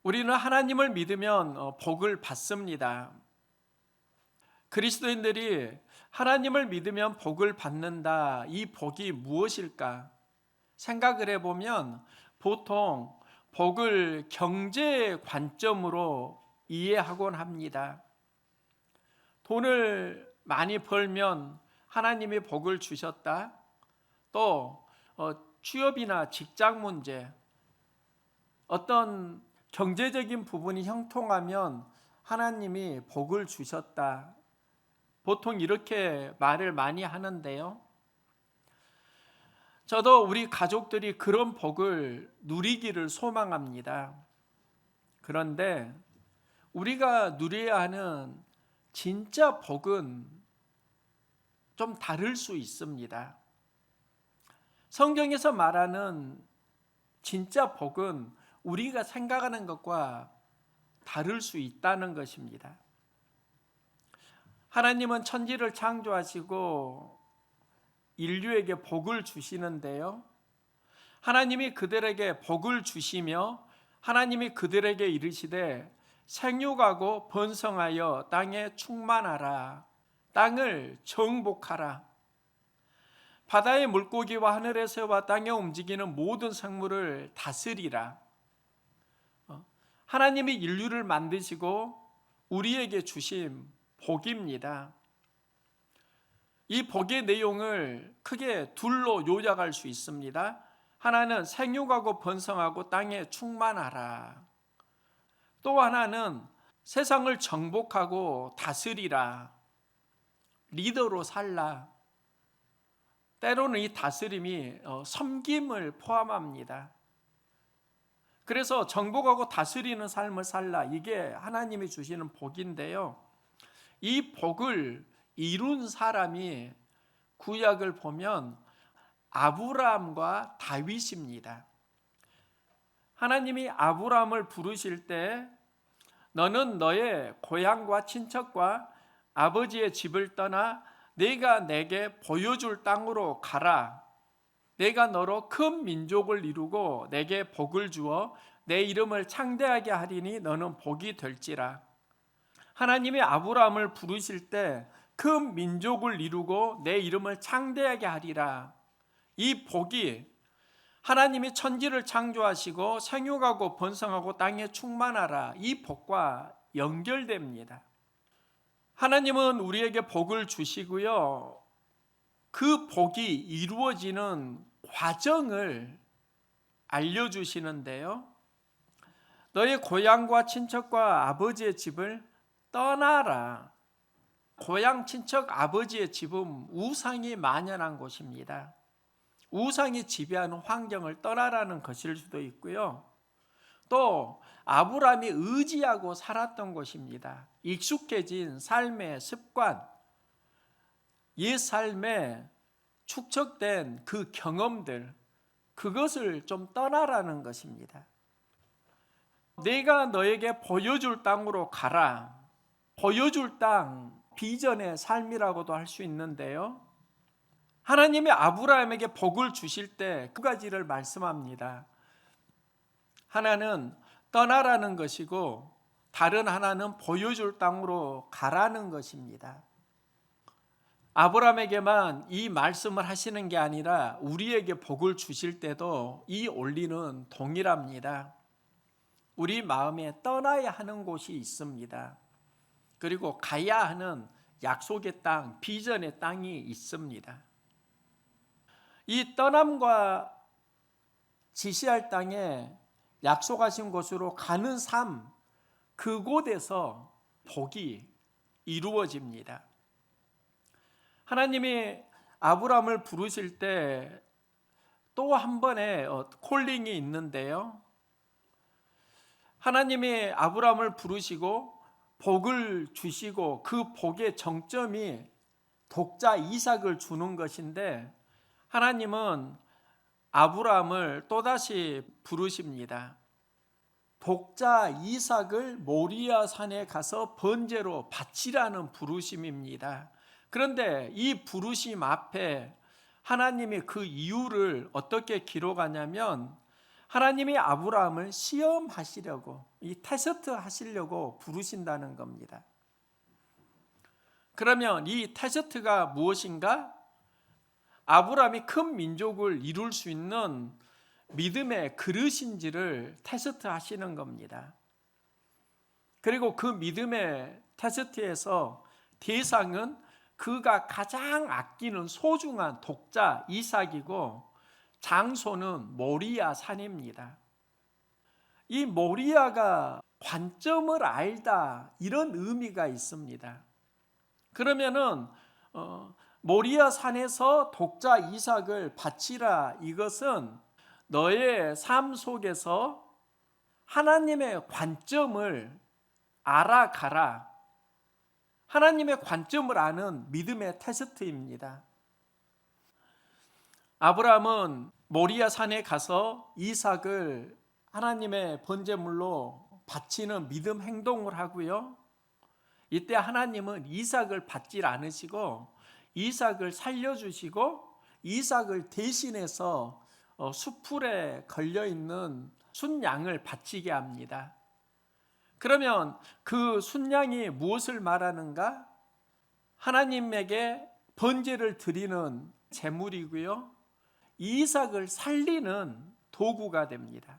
우리는 하나님을 믿으면 복을 받습니다. 그리스도인들이 하나님을 믿으면 복을 받는다. 이 복이 무엇일까? 생각을 해보면 보통 복을 경제 관점으로 이해하곤 합니다. 돈을 많이 벌면 하나님이 복을 주셨다. 또 취업이나 직장 문제, 어떤 경제적인 부분이 형통하면 하나님이 복을 주셨다. 보통 이렇게 말을 많이 하는데요. 저도 우리 가족들이 그런 복을 누리기를 소망합니다. 그런데 우리가 누려야 하는 진짜 복은 좀 다를 수 있습니다. 성경에서 말하는 진짜 복은 우리가 생각하는 것과 다를 수 있다는 것입니다. 하나님은 천지를 창조하시고 인류에게 복을 주시는데요. 하나님이 그들에게 복을 주시며 하나님이 그들에게 이르시되 생육하고 번성하여 땅에 충만하라. 땅을 정복하라. 바다의 물고기와 하늘의 새와 땅에 움직이는 모든 생물을 다스리라. 하나님이 인류를 만드시고 우리에게 주신 복입니다. 이 복의 내용을 크게 둘로 요약할 수 있습니다. 하나는 생육하고 번성하고 땅에 충만하라. 또 하나는 세상을 정복하고 다스리라. 리더로 살라. 때로는 이 다스림이 섬김을 포함합니다. 그래서 정복하고 다스리는 삶을 살라. 이게 하나님이 주시는 복인데요. 이 복을 이룬 사람이 구약을 보면 아브라함과 다윗입니다. 하나님이 아브라함을 부르실 때 너는 너의 고향과 친척과 아버지의 집을 떠나 내가 내게 보여줄 땅으로 가라. 내가 너로 큰 민족을 이루고 내게 복을 주어 내 이름을 창대하게 하리니 너는 복이 될지라. 하나님이 아브라함을 부르실 때 큰 민족을 이루고 내 이름을 창대하게 하리라. 이 복이 하나님이 천지를 창조하시고 생육하고 번성하고 땅에 충만하라. 이 복과 연결됩니다. 하나님은 우리에게 복을 주시고요. 그 복이 이루어지는 과정을 알려주시는데요. 너의 고향과 친척과 아버지의 집을 떠나라. 고향, 친척, 아버지의 집은 우상이 만연한 곳입니다. 우상이 지배하는 환경을 떠나라는 것일 수도 있고요. 또 아브라함이 의지하고 살았던 곳입니다. 익숙해진 삶의 습관, 옛 삶에 축적된 그 경험들, 그것을 좀 떠나라는 것입니다. 내가 너에게 보여줄 땅으로 가라. 보여줄 땅, 비전의 삶이라고도 할 수 있는데요. 하나님이 아브라함에게 복을 주실 때 두 가지를 말씀합니다. 하나는 떠나라는 것이고 다른 하나는 보여줄 땅으로 가라는 것입니다. 아브라함에게만 이 말씀을 하시는 게 아니라 우리에게 복을 주실 때도 이 원리는 동일합니다. 우리 마음에 떠나야 하는 곳이 있습니다. 그리고 가야 하는 약속의 땅, 비전의 땅이 있습니다. 이 떠남과 지시할 땅에 약속하신 곳으로 가는 삶, 그곳에서 복이 이루어집니다. 하나님이 아브라함을 부르실 때 또 한 번의 콜링이 있는데요. 하나님이 아브라함을 부르시고 복을 주시고 그 복의 정점이 독자 이삭을 주는 것인데 하나님은 아브라함을 또다시 부르십니다. 독자 이삭을 모리아 산에 가서 번제로 바치라는 부르심입니다. 그런데 이 부르심 앞에 하나님이 그 이유를 어떻게 기록하냐면 하나님이 아브라함을 시험하시려고, 이 테스트 하시려고 부르신다는 겁니다. 그러면 이 테스트가 무엇인가? 아브라함이 큰 민족을 이룰 수 있는 믿음의 그릇인지를 테스트 하시는 겁니다. 그리고 그 믿음의 테스트에서 대상은 그가 가장 아끼는 소중한 독자 이삭이고, 장소는 모리아 산입니다. 이 모리아가 관점을 알다, 이런 의미가 있습니다. 그러면은 모리아 산에서 독자 이삭을 바치라, 이것은 너의 삶 속에서 하나님의 관점을 알아가라, 하나님의 관점을 아는 믿음의 테스트입니다. 아브라함은 모리아 산에 가서 이삭을 하나님의 번제물로 바치는 믿음 행동을 하고요. 이때 하나님은 이삭을 받질 않으시고 이삭을 살려주시고 이삭을 대신해서 수풀에 걸려있는 순양을 바치게 합니다. 그러면 그 순양이 무엇을 말하는가? 하나님에게 번제를 드리는 제물이고요, 이삭을 살리는 도구가 됩니다.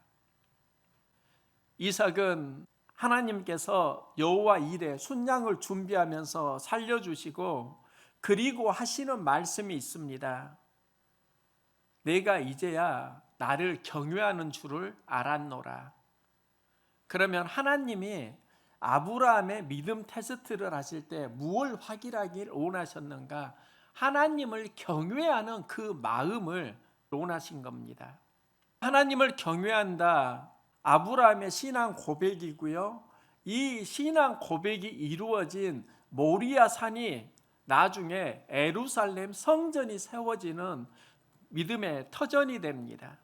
이삭은 하나님께서 여호와 일에 순양을 준비하면서 살려주시고, 그리고 하시는 말씀이 있습니다. 내가 이제야 나를 경외하는 줄을 알았노라. 그러면 하나님이 아브라함의 믿음 테스트를 하실 때 무엇을 확인하길 원하셨는가? 하나님을 경외하는 그 마음을 원하신 겁니다. 하나님을 경외한다, 아브라함의 신앙 고백이고요. 이 신앙 고백이 이루어진 모리아 산이 나중에 예루살렘 성전이 세워지는 믿음의 터전이 됩니다.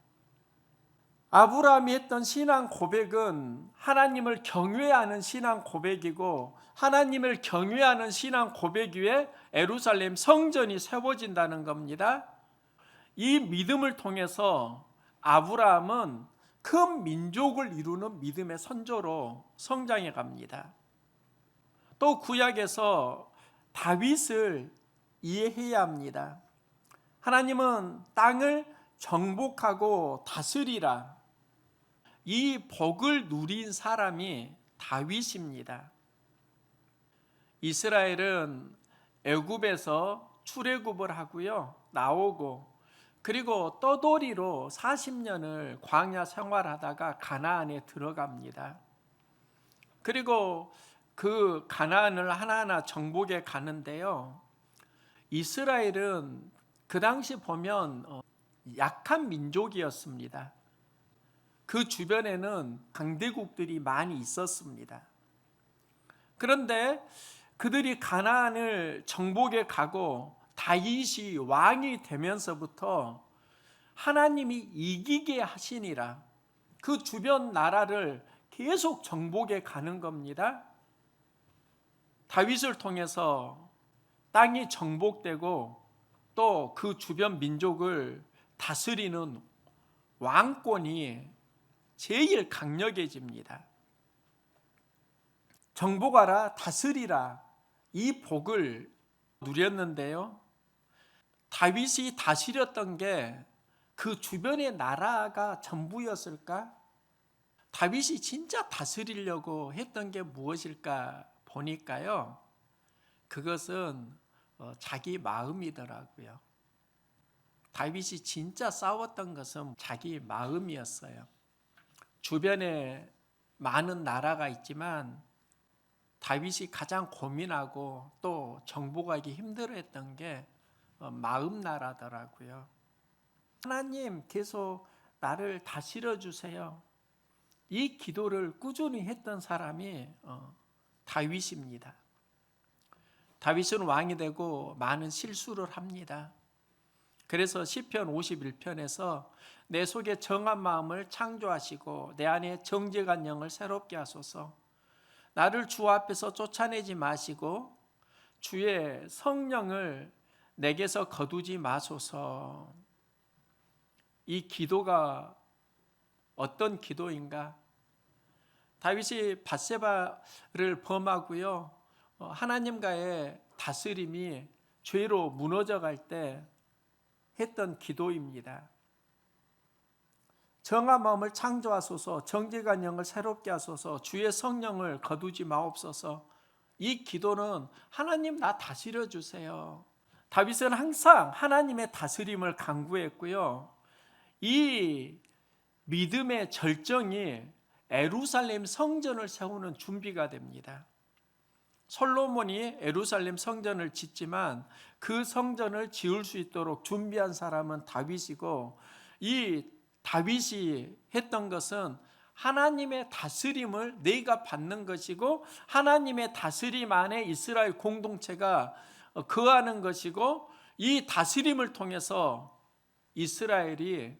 아브라함이 했던 신앙 고백은 하나님을 경외하는 신앙 고백이고, 하나님을 경외하는 신앙 고백 위에 예루살렘 성전이 세워진다는 겁니다. 이 믿음을 통해서 아브라함은 큰 민족을 이루는 믿음의 선조로 성장해 갑니다. 또 구약에서 다윗을 이해해야 합니다. 하나님은 땅을 정복하고 다스리라, 이 복을 누린 사람이 다윗입니다. 이스라엘은 애굽에서 출애굽을 하고요, 나오고, 그리고 떠돌이로 40년을 광야 생활하다가 가나안에 들어갑니다. 그리고 그 가나안을 하나하나 정복해 가는데요, 이스라엘은 그 당시 보면 약한 민족이었습니다. 그 주변에는 강대국들이 많이 있었습니다. 그런데 그들이 가나안을 정복해 가고 다윗이 왕이 되면서부터 하나님이 이기게 하시니라, 그 주변 나라를 계속 정복해 가는 겁니다. 다윗을 통해서 땅이 정복되고 또 그 주변 민족을 다스리는 왕권이 제일 강력해집니다. 정복하라, 다스리라, 이 복을 누렸는데요, 다윗이 다스렸던 게 그 주변의 나라가 전부였을까? 다윗이 진짜 다스리려고 했던 게 무엇일까 보니까요, 그것은 자기 마음이더라고요. 다윗이 진짜 싸웠던 것은 자기 마음이었어요. 주변에 많은 나라가 있지만 다윗이 가장 고민하고 또 정복하기 힘들어했던 게 마음 나라더라고요. 하나님, 계속 나를 다스려 주세요, 이 기도를 꾸준히 했던 사람이 다윗입니다. 다윗은 왕이 되고 많은 실수를 합니다. 그래서 시편 51편에서 내 속에 정한 마음을 창조하시고 내 안에 정직한 영을 새롭게 하소서, 나를 주 앞에서 쫓아내지 마시고 주의 성령을 내게서 거두지 마소서. 이 기도가 어떤 기도인가? 다윗이 밧세바를 범하고요, 하나님과의 다스림이 죄로 무너져 갈 때 했던 기도입니다. 정한 마음을 창조하소서, 정직한 영을 새롭게 하소서, 주의 성령을 거두지 마옵소서. 이 기도는 하나님 나 다스려 주세요. 다윗은 항상 하나님의 다스림을 간구했고요, 이 믿음의 절정이 예루살렘 성전을 세우는 준비가 됩니다. 솔로몬이 예루살렘 성전을 짓지만 그 성전을 지을 수 있도록 준비한 사람은 다윗이고, 이 다윗이 했던 것은 하나님의 다스림을 내가 받는 것이고, 하나님의 다스림 안에 이스라엘 공동체가 거하는 것이고, 이 다스림을 통해서 이스라엘이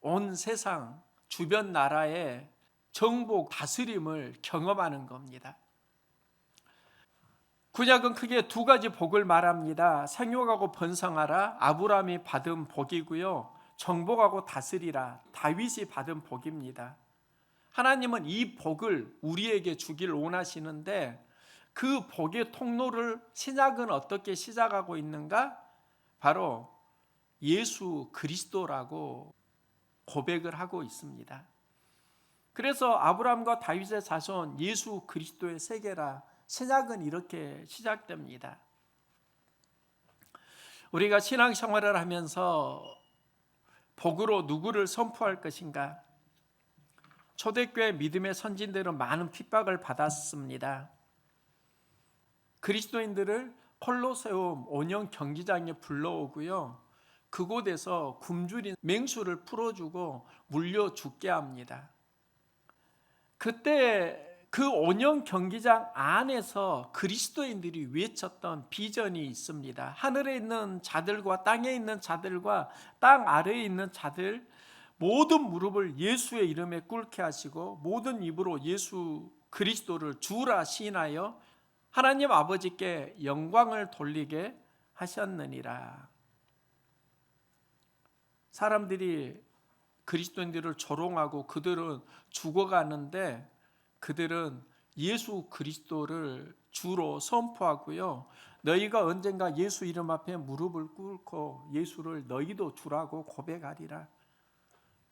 온 세상 주변 나라의 정복 다스림을 경험하는 겁니다. 구약은 크게 두 가지 복을 말합니다. 생육하고 번성하라, 아브라함이 받은 복이고요, 정복하고 다스리라, 다윗이 받은 복입니다. 하나님은 이 복을 우리에게 주길 원하시는데, 그 복의 통로를 신약은 어떻게 시작하고 있는가? 바로 예수 그리스도라고 고백을 하고 있습니다. 그래서 아브라함과 다윗의 자손 예수 그리스도의 세계라, 신약은 이렇게 시작됩니다. 우리가 신앙생활을 하면서 복으로 누구를 선포할 것인가? 초대교회 믿음의 선진들은 많은 핍박을 받았습니다. 그리스도인들을 콜로세움 온영 경기장에 불러오고요, 그곳에서 굶주린 맹수를 풀어주고 물려 죽게 합니다. 그때 그 온영 경기장 안에서 그리스도인들이 외쳤던 비전이 있습니다. 하늘에 있는 자들과 땅에 있는 자들과 땅 아래에 있는 자들, 모든 무릎을 예수의 이름에 꿇게 하시고 모든 입으로 예수 그리스도를 주라 시인하여 하나님 아버지께 영광을 돌리게 하셨느니라. 사람들이 그리스도인들을 조롱하고 그들은 죽어가는데, 그들은 예수 그리스도를 주로 선포하고요, 너희가 언젠가 예수 이름 앞에 무릎을 꿇고 예수를 너희도 주라고 고백하리라,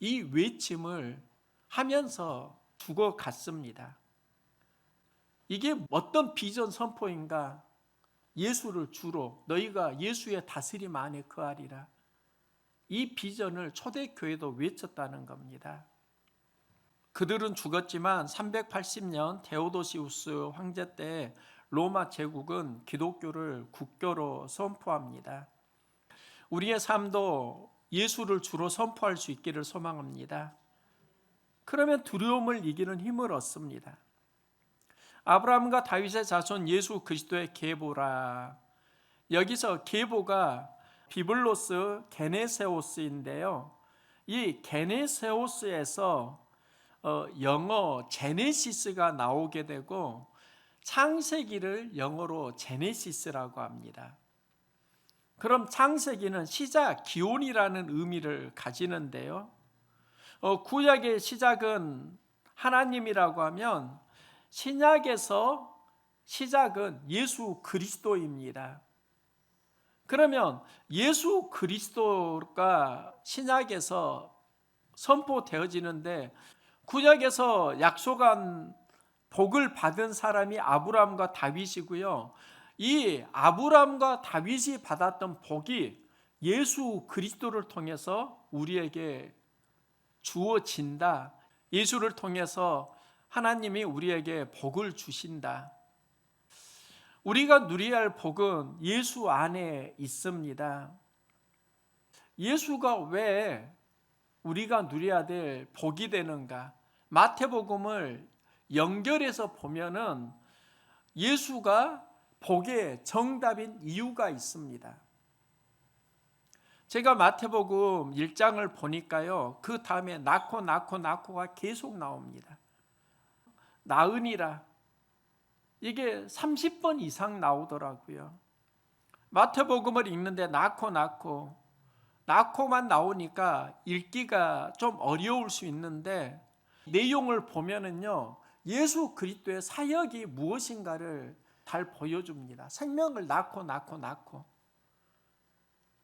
이 외침을 하면서 죽어갔습니다. 이게 어떤 비전 선포인가? 예수를 주로, 너희가 예수의 다스림 안에 거하리라. 이 비전을 초대교회도 외쳤다는 겁니다. 그들은 죽었지만 380년 데오도시우스 황제 때 로마 제국은 기독교를 국교로 선포합니다. 우리의 삶도 예수를 주로 선포할 수 있기를 소망합니다. 그러면 두려움을 이기는 힘을 얻습니다. 아브라함과 다윗의 자손 예수 그리스도의 계보라. 여기서 계보가 비블로스 게네세오스인데요, 이 게네세오스에서 영어 제네시스가 나오게 되고 창세기를 영어로 제네시스라고 합니다. 그럼 창세기는 시작, 기원이라는 의미를 가지는데요, 구약의 시작은 하나님이라고 하면 신약에서 시작은 예수 그리스도입니다. 그러면 예수 그리스도가 신약에서 선포되어지는데, 구약에서 약속한 복을 받은 사람이 아브라함과 다윗이고요, 이 아브라함과 다윗이 받았던 복이 예수 그리스도를 통해서 우리에게 주어진다. 예수를 통해서 하나님이 우리에게 복을 주신다. 우리가 누려야 할 복은 예수 안에 있습니다. 예수가 왜 우리가 누려야 될 복이 되는가? 마태복음을 연결해서 보면은 예수가 복의 정답인 이유가 있습니다. 제가 마태복음 1장을 보니까요, 그 다음에 낳고가 계속 나옵니다. 나으니라, 이게 30번 이상 나오더라고요. 마태복음을 읽는데 낳고 낳고만 나오니까 읽기가 좀 어려울 수 있는데 내용을 보면은요, 예수 그리스도의 사역이 무엇인가를 잘 보여줍니다. 생명을 낳고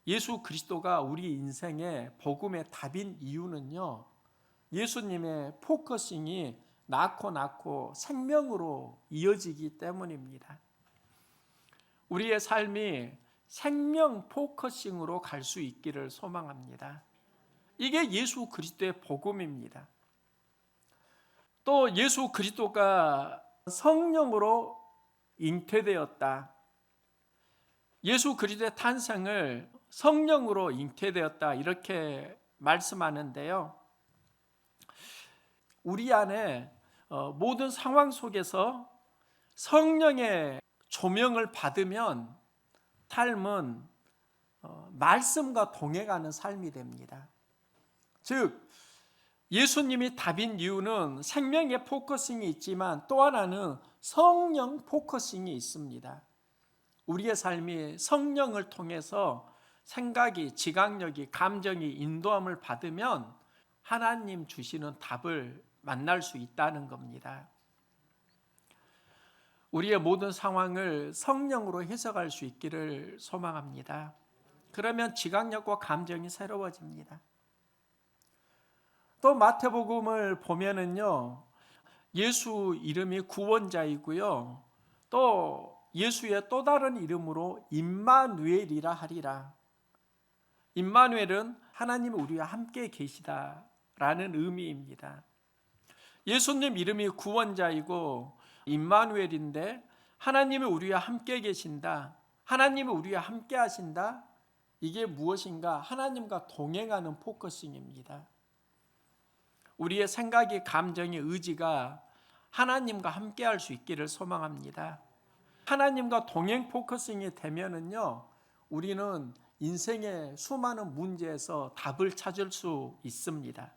예수 그리스도가 우리 인생의 복음의 답인 이유는요, 예수님의 포커싱이 낳고 생명으로 이어지기 때문입니다. 우리의 삶이 생명 포커싱으로 갈 수 있기를 소망합니다. 이게 예수 그리스도의 복음입니다. 또 예수 그리스도가 성령으로 잉태되었다. 예수 그리스도의 탄생을 성령으로 잉태되었다, 이렇게 말씀하는데요. 우리 안에 모든 상황 속에서 성령의 조명을 받으면 삶은 말씀과 동행하는 삶이 됩니다. 즉, 예수님이 답인 이유는 생명의 포커싱이 있지만 또 하나는 성령 포커싱이 있습니다. 우리의 삶이 성령을 통해서 생각이, 지각력이, 감정이 인도함을 받으면 하나님 주시는 답을 만날 수 있다는 겁니다. 우리의 모든 상황을 성령으로 해석할 수 있기를 소망합니다. 그러면 지각력과 감정이 새로워집니다. 또 마태복음을 보면은요, 예수 이름이 구원자이고요, 또 예수의 또 다른 이름으로 임마누엘이라 하리라. 임마누엘은 하나님이 우리와 함께 계시다라는 의미입니다. 예수님 이름이 구원자이고 임마누엘인데, 하나님이 우리와 함께 계신다, 하나님이 우리와 함께 하신다, 이게 무엇인가? 하나님과 동행하는 포커싱입니다. 우리의 생각이, 감정이, 의지가 하나님과 함께 할 수 있기를 소망합니다. 하나님과 동행 포커싱이 되면은요, 우리는 인생의 수많은 문제에서 답을 찾을 수 있습니다.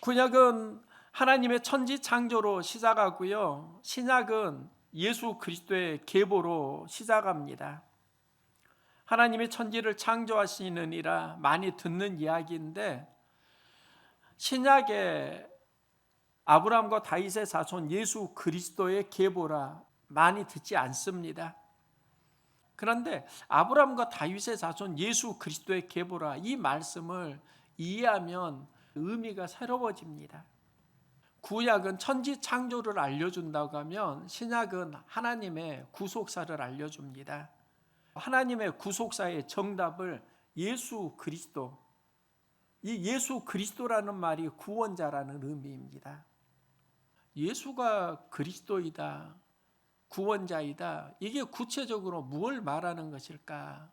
구약은 하나님의 천지 창조로 시작하고요, 신약은 예수 그리스도의 계보로 시작합니다. 하나님의 천지를 창조하시느니라 많이 듣는 이야기인데, 신약의 아브라함과 다윗의 자손 예수 그리스도의 계보라 많이 듣지 않습니다. 그런데 아브라함과 다윗의 자손 예수 그리스도의 계보라, 이 말씀을 이해하면 의미가 새로워집니다. 구약은 천지 창조를 알려준다고 하면 신약은 하나님의 구속사를 알려줍니다. 하나님의 구속사의 정답을 예수 그리스도, 이 예수 그리스도라는 말이 구원자라는 의미입니다. 예수가 그리스도이다, 구원자이다, 이게 구체적으로 무엇을 말하는 것일까?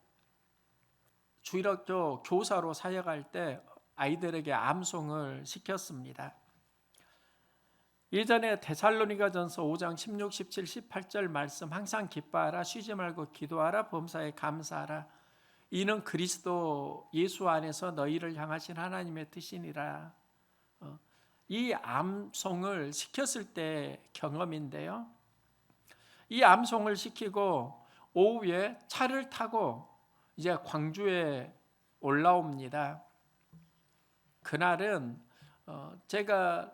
주일학교 교사로 사역할 때 아이들에게 암송을 시켰습니다. 예전에 데살로니가전서 5장 16, 17, 18절 말씀, 항상 기뻐하라, 쉬지 말고 기도하라, 범사에 감사하라, 이는 그리스도 예수 안에서 너희를 향하신 하나님의 뜻이니라. 이 암송을 시켰을 때 경험인데요, 이 암송을 시키고 오후에 차를 타고 이제 광주에 올라옵니다. 그날은 제가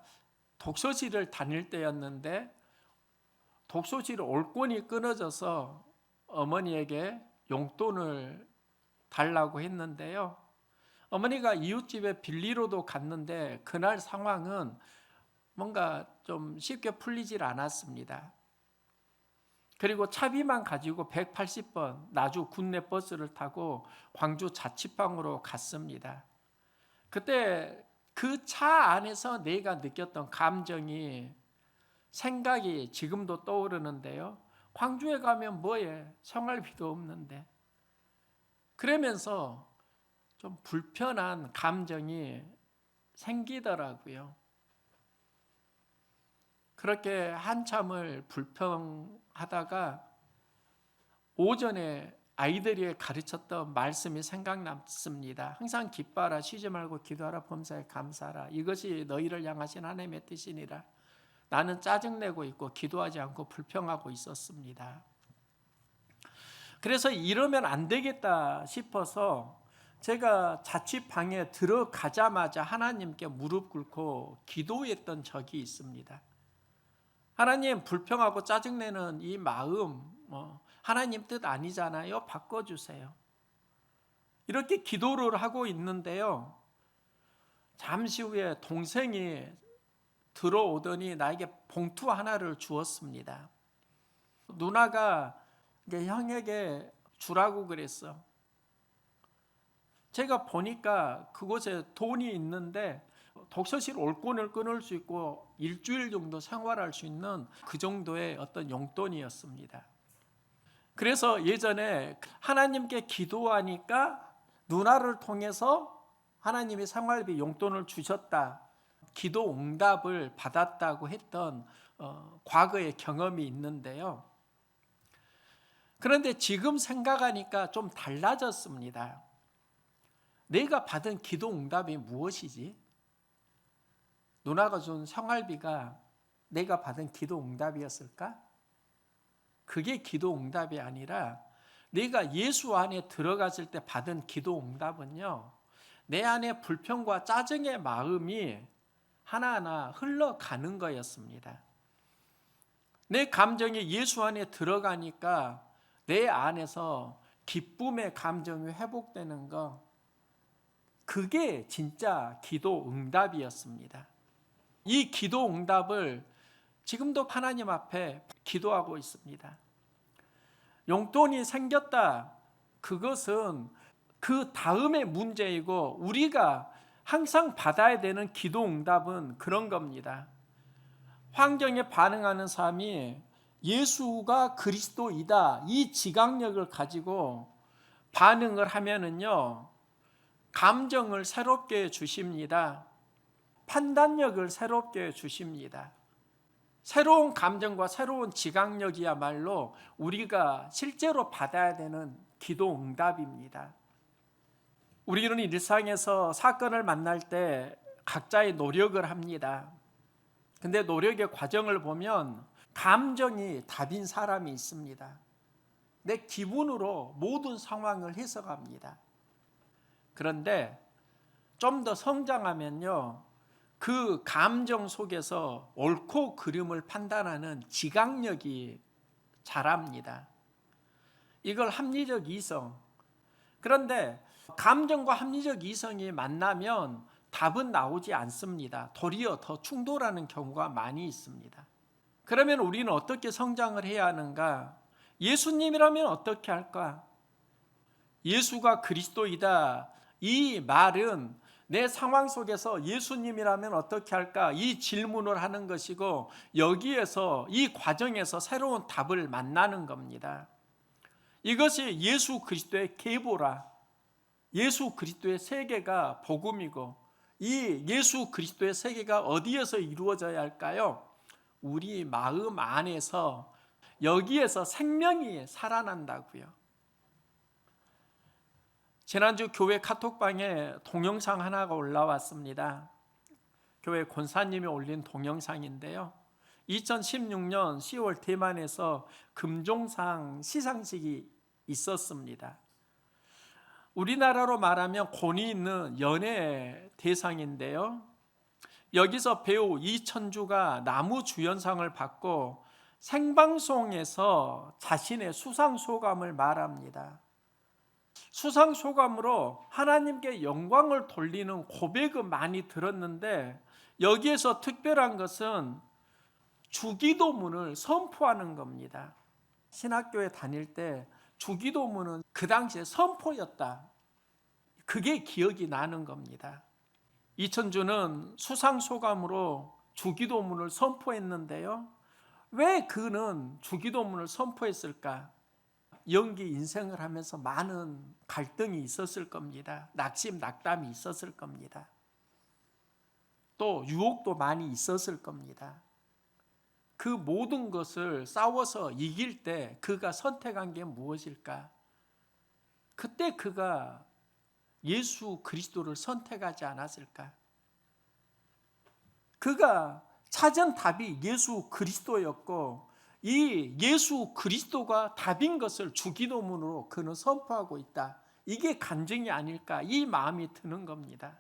독서실을 다닐 때였는데, 독서실 올권이 끊어져서 어머니에게 용돈을 달라고 했는데요, 어머니가 이웃집에 빌리러도 갔는데 그날 상황은 뭔가 좀 쉽게 풀리질 않았습니다. 그리고 차비만 가지고 180번 나주 군내 버스를 타고 광주 자취방으로 갔습니다. 그때 그 차 안에서 내가 느꼈던 감정이, 생각이 지금도 떠오르는데요, 광주에 가면 뭐해, 생활비도 없는데, 그러면서 좀 불편한 감정이 생기더라고요. 그렇게 한참을 불평하다가 오전에 아이들이 가르쳤던 말씀이 생각났습니다. 항상 기뻐하라, 쉬지 말고 기도하라, 범사에 감사하라, 이것이 너희를 향하신 하나님의 뜻이니라. 나는 짜증내고 있고 기도하지 않고 불평하고 있었습니다. 그래서 이러면 안 되겠다 싶어서 제가 자취방에 들어가자마자 하나님께 무릎 꿇고 기도했던 적이 있습니다. 하나님, 불평하고 짜증내는 이 마음 하나님 뜻 아니잖아요. 바꿔주세요. 이렇게 기도를 하고 있는데요, 잠시 후에 동생이 들어오더니 나에게 봉투 하나를 주었습니다. 누나가 형에게 주라고 그랬어. 제가 보니까 그곳에 돈이 있는데 독서실 올권을 끊을 수 있고 일주일 정도 생활할 수 있는 그 정도의 어떤 용돈이었습니다. 그래서 예전에 하나님께 기도하니까 누나를 통해서 하나님이 생활비 용돈을 주셨다, 기도 응답을 받았다고 했던 과거의 경험이 있는데요. 그런데 지금 생각하니까 좀 달라졌습니다. 내가 받은 기도 응답이 무엇이지? 누나가 준 생활비가 내가 받은 기도 응답이었을까? 그게 기도 응답이 아니라 내가 예수 안에 들어갔을 때 받은 기도 응답은요, 내 안에 불평과 짜증의 마음이 하나하나 흘러가는 거였습니다. 내 감정이 예수 안에 들어가니까 내 안에서 기쁨의 감정이 회복되는 거, 그게 진짜 기도 응답이었습니다. 이 기도 응답을 지금도 하나님 앞에 기도하고 있습니다. 용돈이 생겼다, 그것은 그 다음의 문제이고 우리가 항상 받아야 되는 기도 응답은 그런 겁니다. 환경에 반응하는 삶이 예수가 그리스도이다, 이 지각력을 가지고 반응을 하면은요, 감정을 새롭게 주십니다. 판단력을 새롭게 주십니다. 새로운 감정과 새로운 지각력이야말로 우리가 실제로 받아야 되는 기도 응답입니다. 우리는 일상에서 사건을 만날 때 각자의 노력을 합니다. 근데 노력의 과정을 보면 감정이 답인 사람이 있습니다. 내 기분으로 모든 상황을 해석합니다. 그런데 좀 더 성장하면요, 그 감정 속에서 옳고 그름을 판단하는 지각력이 자랍니다. 이걸 합리적 이성. 그런데 감정과 합리적 이성이 만나면 답은 나오지 않습니다. 도리어 더 충돌하는 경우가 많이 있습니다. 그러면 우리는 어떻게 성장을 해야 하는가? 예수님이라면 어떻게 할까? 예수가 그리스도이다, 이 말은 내 상황 속에서 예수님이라면 어떻게 할까? 이 질문을 하는 것이고, 여기에서 이 과정에서 새로운 답을 만나는 겁니다. 이것이 예수 그리스도의 계보라, 예수 그리스도의 세계가 복음이고, 이 예수 그리스도의 세계가 어디에서 이루어져야 할까요? 우리 마음 안에서, 여기에서 생명이 살아난다고요. 지난주 교회 카톡방에 동영상 하나가 올라왔습니다. 교회 권사님이 올린 동영상인데요, 2016년 10월 대만에서 금종상 시상식이 있었습니다. 우리나라로 말하면 권위 있는 연예 대상인데요, 여기서 배우 이천주가 나무주연상을 받고 생방송에서 자신의 수상소감을 말합니다. 수상소감으로 하나님께 영광을 돌리는 고백은 많이 들었는데, 여기에서 특별한 것은 주기도문을 선포하는 겁니다. 신학교에 다닐 때 주기도문은 그 당시에 선포였다, 그게 기억이 나는 겁니다. 이천주는 수상소감으로 주기도문을 선포했는데요, 왜 그는 주기도문을 선포했을까? 연기 인생을 하면서 많은 갈등이 있었을 겁니다. 낙심, 낙담이 있었을 겁니다. 또 유혹도 많이 있었을 겁니다. 그 모든 것을 싸워서 이길 때 그가 선택한 게 무엇일까? 그때 그가 예수 그리스도를 선택하지 않았을까? 그가 찾은 답이 예수 그리스도였고, 이 예수 그리스도가 답인 것을 주기도문으로 그는 선포하고 있다. 이게 간증이 아닐까, 이 마음이 드는 겁니다.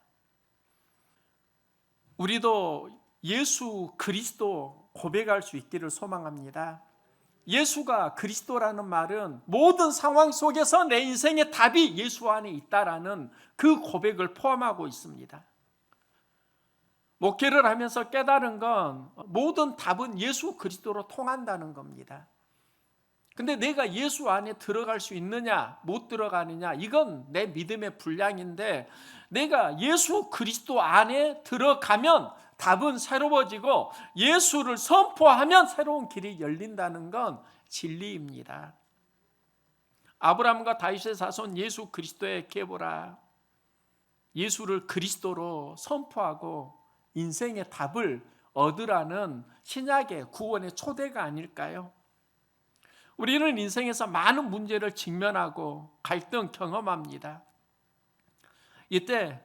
우리도 예수 그리스도 고백할 수 있기를 소망합니다. 예수가 그리스도라는 말은 모든 상황 속에서 내 인생의 답이 예수 안에 있다라는 그 고백을 포함하고 있습니다. 목회를 하면서 깨달은 건 모든 답은 예수 그리스도로 통한다는 겁니다. 근데 내가 예수 안에 들어갈 수 있느냐 못 들어가느냐, 이건 내 믿음의 분량인데, 내가 예수 그리스도 안에 들어가면 답은 새로워지고 예수를 선포하면 새로운 길이 열린다는 건 진리입니다. 아브라함과 다윗의 자손 예수 그리스도의 계보라, 예수를 그리스도로 선포하고 인생의 답을 얻으라는 신약의 구원의 초대가 아닐까요? 우리는 인생에서 많은 문제를 직면하고 갈등 경험합니다. 이때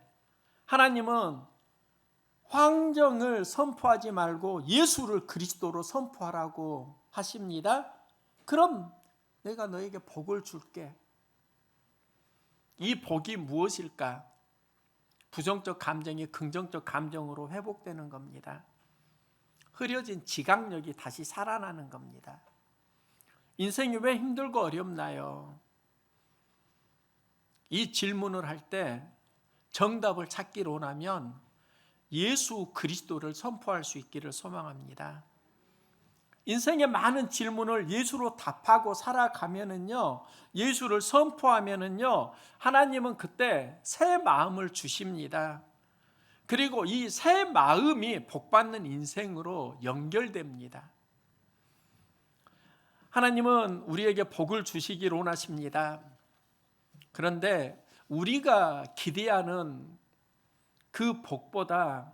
하나님은 황정을 선포하지 말고 예수를 그리스도로 선포하라고 하십니다. 그럼 내가 너에게 복을 줄게. 이 복이 무엇일까? 부정적 감정이 긍정적 감정으로 회복되는 겁니다. 흐려진 지각력이 다시 살아나는 겁니다. 인생이 왜 힘들고 어렵나요? 이 질문을 할 때 정답을 찾기로 원하면 예수 그리스도를 선포할 수 있기를 소망합니다. 인생의 많은 질문을 예수로 답하고 살아가면은요, 예수를 선포하면은요, 하나님은 그때 새 마음을 주십니다. 그리고 이 새 마음이 복받는 인생으로 연결됩니다. 하나님은 우리에게 복을 주시기를 원하십니다. 그런데 우리가 기대하는 그 복보다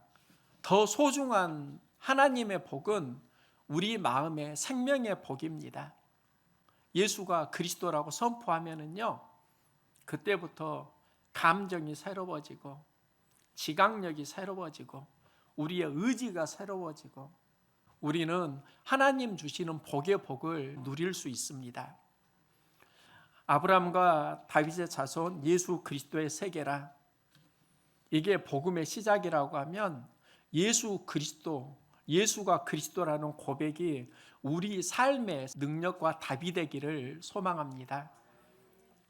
더 소중한 하나님의 복은 우리 마음의 생명의 복입니다. 예수가 그리스도라고 선포하면은요, 그때부터 감정이 새로워지고 지각력이 새로워지고 우리의 의지가 새로워지고 우리는 하나님 주시는 복의 복을 누릴 수 있습니다. 아브라함과 다윗의 자손 예수 그리스도의 세계라, 이게 복음의 시작이라고 하면 예수 그리스도, 예수가 그리스도라는 고백이 우리 삶의 능력과 답이 되기를 소망합니다.